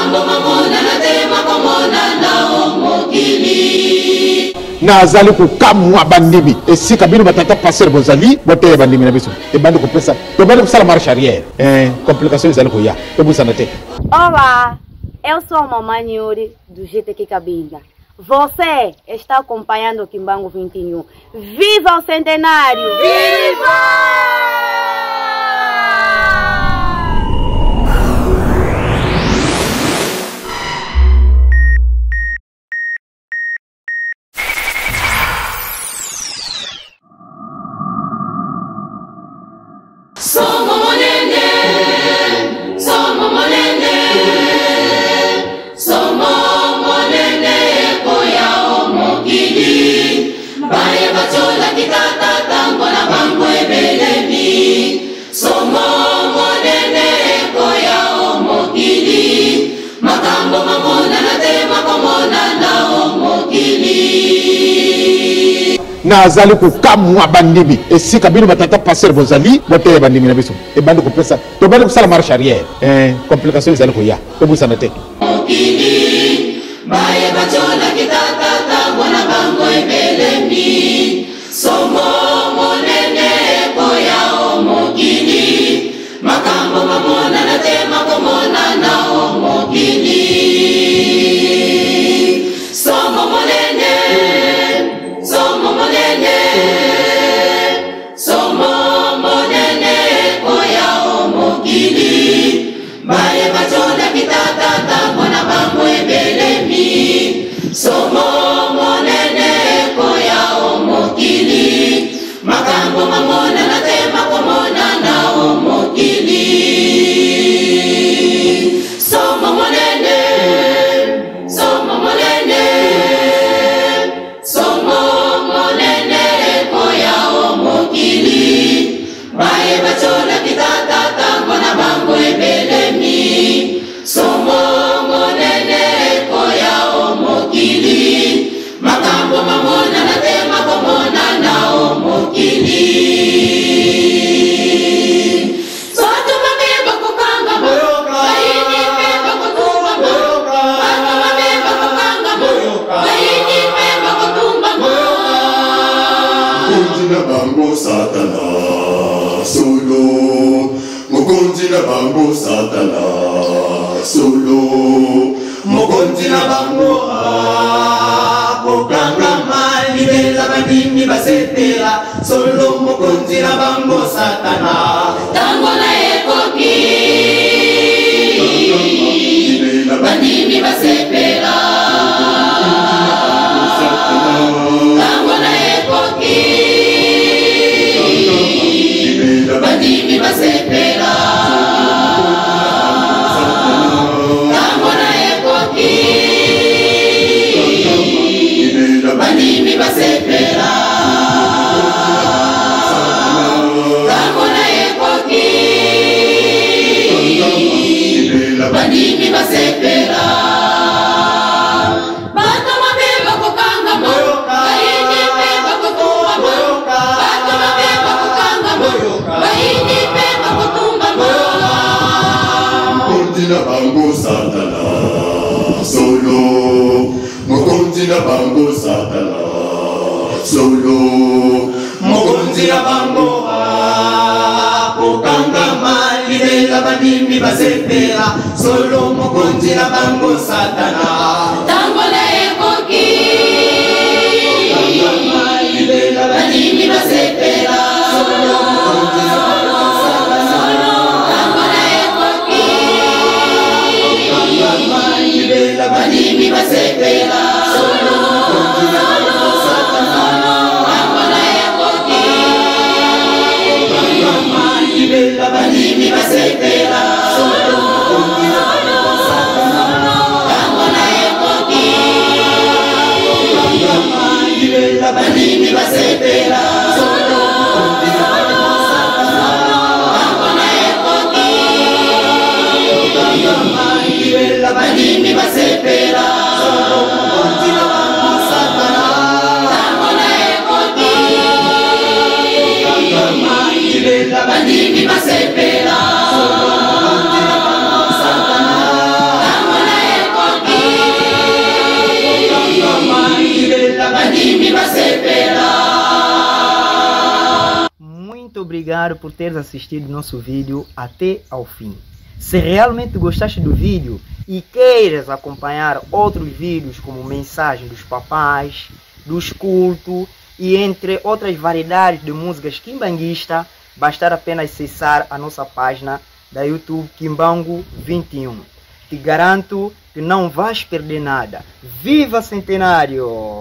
makambo mamona na tema komona nao mokili nazali kokamwa bandimi esika bino batata passer bozali boteya bandimi na biso ebandi kopesa tobandi kosala marche arrière complication ezali koya ebusana te. Olá, eu sou a mamãe Yuri do GTQ Cabinda. Você está acompanhando o Kimbangu 21. Viva o centenário! Viva! nazali kokamwa bandimi esika bino batata passer bozali boteya bandimi na biso ebandi kopesa tobandi kosala marche arrière complication ezali koya ebusana te. Makambo mamona na tema komona nao mokili somo monene koya mokili baye bachona kitata tambona bango ebelemi somo monene koya mokili makambo mamona na tema komona nao mokili somo monene koya mokili baye bachona kitata tambona bango ebelemi somo monene koya mokili makambo mamona na tema komona nao mokili Satana solo mokonzi na bango Satana solo mokonzi na bango kokanga mali bela bandimi basepela solo mokonzi na bango Satana tango na ekoki bandimi basepela bandimi basepela tango na ekoki bandimi basepela tango na ekoki bandimi basepela bato mabeba kokanga moyo kaini peba kotumba moyo bato mabeba kokanga moyo kaini peba kotumba moyo mokonzi na bango Satana solo mokonzi na bango Satana solo mokonzi na bango kokanga mali bela bandimi basepela solo mokonzi na bango Satana tango na ekoki bandimi basepela bandimi basepela bandimi basepela bandimi basepela bandimi basepela bandimi basepela obrigado por teres assistido nosso vídeo até ao fim. Se realmente gostaste do vídeo e queiras acompanhar outros vídeos como mensagem dos papais, dos cultos e entre outras variedades de músicas quimbanguista, bastará apenas acessar a nossa página da YouTube Quimbango 21. Te garanto que não vais perder nada. Viva Centenário!